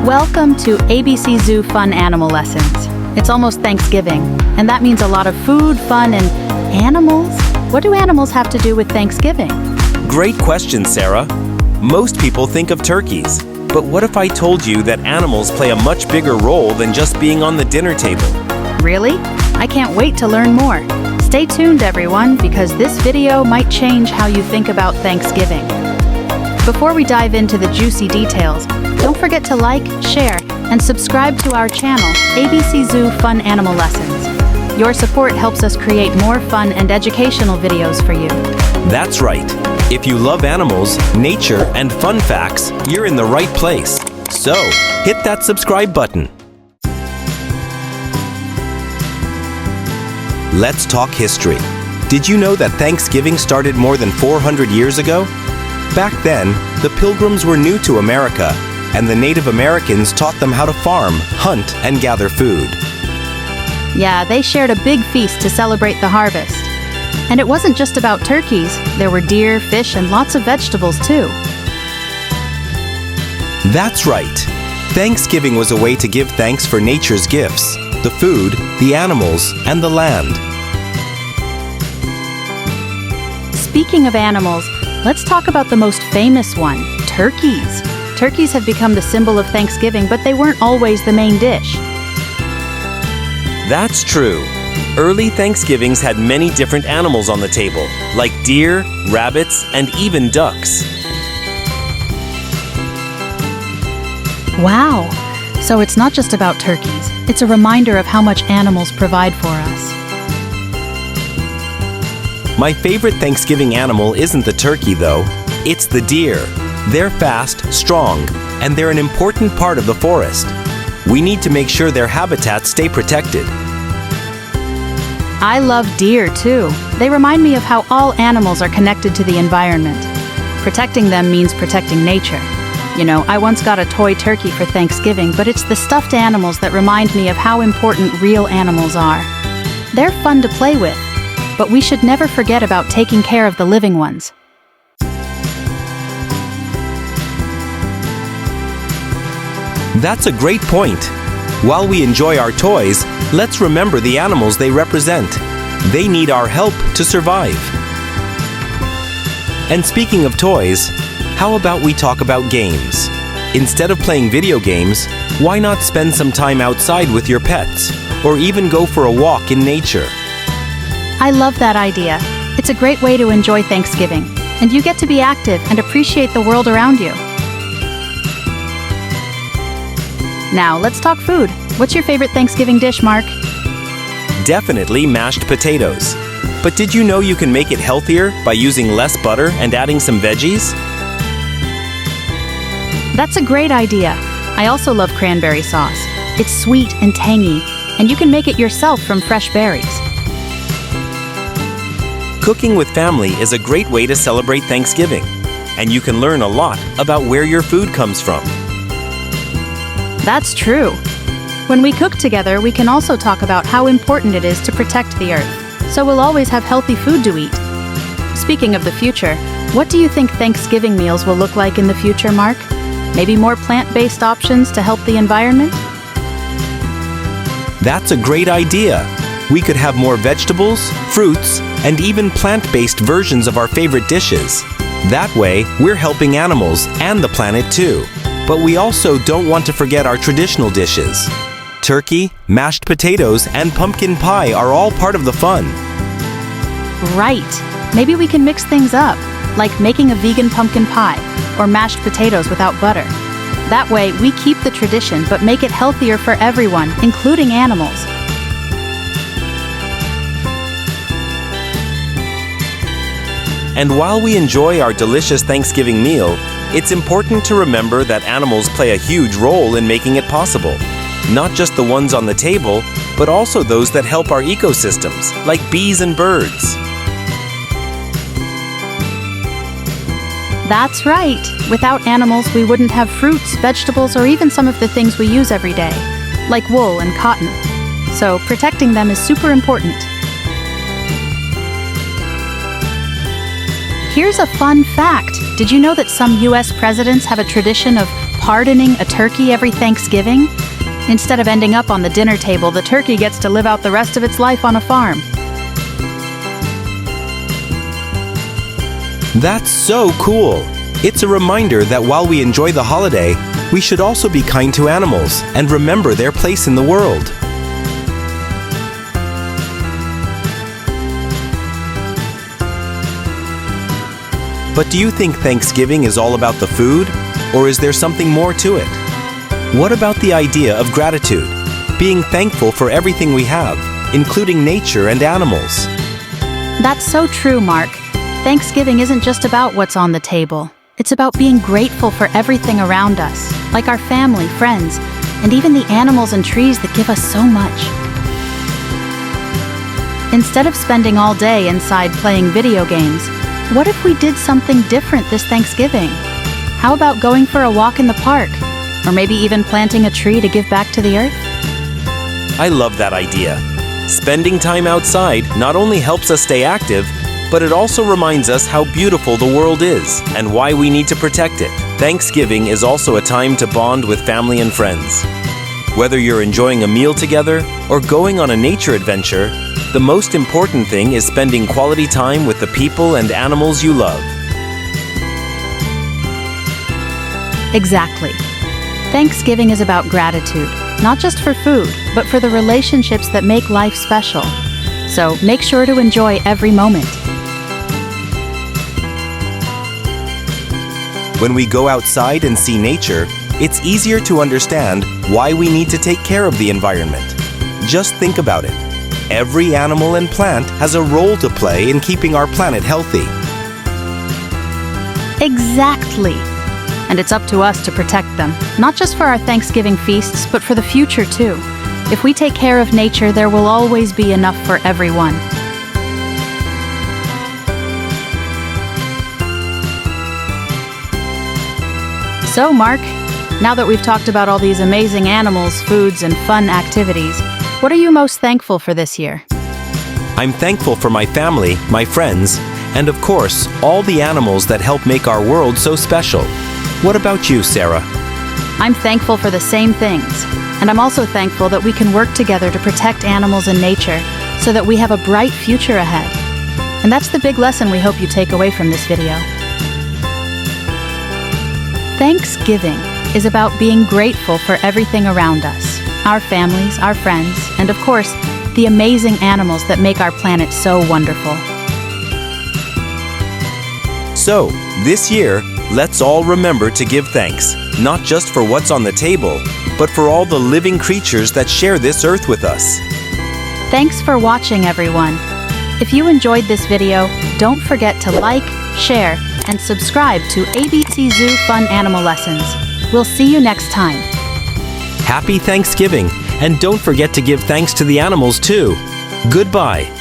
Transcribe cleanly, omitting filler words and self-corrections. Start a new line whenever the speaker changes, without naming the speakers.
Welcome to ABC Zoo Fun Animal Lessons. It's almost Thanksgiving, and that means a lot of food, fun, and animals. What do animals have to do with Thanksgiving?
Great question, Sarah. Most people think of turkeys, but what if I told you that animals play a much bigger role than just being on the dinner table?
Really? I can't wait to learn more. Stay tuned, everyone, because this video might change how you think about Thanksgiving. Before we dive into the juicy details, don't forget to like, share, and subscribe to our channel, ABC Zoo Fun Animal Lessons. Your support helps us create more fun and educational videos for you.
That's right. If you love animals, nature, and fun facts, you're in the right place. So, hit that subscribe button. Let's talk history. Did you know that Thanksgiving started more than 400 years ago? Back then, the Pilgrims were new to America, and the Native Americans taught them how to farm, hunt, and gather food.
Yeah, they shared a big feast to celebrate the harvest. And it wasn't just about turkeys. There were deer, fish, and lots of vegetables too.
That's right. Thanksgiving was a way to give thanks for nature's gifts, the food, the animals, and the land.
Speaking of animals, let's talk about the most famous one, turkeys. Turkeys have become the symbol of Thanksgiving, but they weren't always the main dish.
That's true. Early Thanksgivings had many different animals on the table, like deer, rabbits, and even ducks.
Wow! So it's not just about turkeys. It's a reminder of how much animals provide for us.
My favorite Thanksgiving animal isn't the turkey, though. It's the deer. They're fast, strong, and they're an important part of the forest. We need to make sure their habitats stay protected.
I love deer, too. They remind me of how all animals are connected to the environment. Protecting them means protecting nature. You know, I once got a toy turkey for Thanksgiving, but it's the stuffed animals that remind me of how important real animals are. They're fun to play with, but we should never forget about taking care of the living ones.
That's a great point. While we enjoy our toys, let's remember the animals they represent. They need our help to survive. And speaking of toys, how about we talk about games? Instead of playing video games, why not spend some time outside with your pets, or even go for a walk in nature?
I love that idea. It's a great way to enjoy Thanksgiving, and you get to be active and appreciate the world around you. Now, let's talk food. What's your favorite Thanksgiving dish, Mark?
Definitely mashed potatoes. But did you know you can make it healthier by using less butter and adding some veggies?
That's a great idea. I also love cranberry sauce. It's sweet and tangy, and you can make it yourself from fresh berries.
Cooking with family is a great way to celebrate Thanksgiving, and you can learn a lot about where your food comes from.
That's true. When we cook together, we can also talk about how important it is to protect the earth, so we'll always have healthy food to eat. Speaking of the future, what do you think Thanksgiving meals will look like in the future, Mark? Maybe more plant-based options to help the environment?
That's a great idea. We could have more vegetables, fruits, and even plant-based versions of our favorite dishes. That way, we're helping animals and the planet too. But we also don't want to forget our traditional dishes. Turkey, mashed potatoes, and pumpkin pie are all part of the fun.
Right. Maybe we can mix things up, like making a vegan pumpkin pie or mashed potatoes without butter. That way, we keep the tradition but make it healthier for everyone, including animals.
And while we enjoy our delicious Thanksgiving meal, it's important to remember that animals play a huge role in making it possible. Not just the ones on the table, but also those that help our ecosystems, like bees and birds.
That's right. Without animals, we wouldn't have fruits, vegetables, or even some of the things we use every day, like wool and cotton. So protecting them is super important. Here's a fun fact. Did you know that some U.S. presidents have a tradition of pardoning a turkey every Thanksgiving? Instead of ending up on the dinner table, the turkey gets to live out the rest of its life on a farm.
That's so cool! It's a reminder that while we enjoy the holiday, we should also be kind to animals and remember their place in the world. But do you think Thanksgiving is all about the food, or is there something more to it? What about the idea of gratitude, being thankful for everything we have, including nature and animals?
That's so true, Mark. Thanksgiving isn't just about what's on the table. It's about being grateful for everything around us, like our family, friends, and even the animals and trees that give us so much. Instead of spending all day inside playing video games, what if we did something different this Thanksgiving? How about going for a walk in the park? Or maybe even planting a tree to give back to the earth?
I love that idea. Spending time outside not only helps us stay active, but it also reminds us how beautiful the world is and why we need to protect it. Thanksgiving is also a time to bond with family and friends. Whether you're enjoying a meal together or going on a nature adventure, the most important thing is spending quality time with the people and animals you love.
Exactly. Thanksgiving is about gratitude, not just for food, but for the relationships that make life special. So make sure to enjoy every moment.
When we go outside and see nature, it's easier to understand why we need to take care of the environment. Just think about it. Every animal and plant has a role to play in keeping our planet healthy.
Exactly. And it's up to us to protect them, not just for our Thanksgiving feasts, but for the future too. If we take care of nature, there will always be enough for everyone. So, Mark, now that we've talked about all these amazing animals, foods, and fun activities, what are you most thankful for this year?
I'm thankful for my family, my friends, and of course, all the animals that help make our world so special. What about you, Sarah?
I'm thankful for the same things, and I'm also thankful that we can work together to protect animals and nature so that we have a bright future ahead. And that's the big lesson we hope you take away from this video. Thanksgiving is about being grateful for everything around us, our families, our friends, and of course, the amazing animals that make our planet so wonderful.
So, this year, let's all remember to give thanks, not just for what's on the table, but for all the living creatures that share this earth with us.
Thanks for watching, everyone. If you enjoyed this video, don't forget to like, share, and subscribe to ABC Zoo Fun Animal Lessons. We'll see you next time.
Happy Thanksgiving, and don't forget to give thanks to the animals too. Goodbye.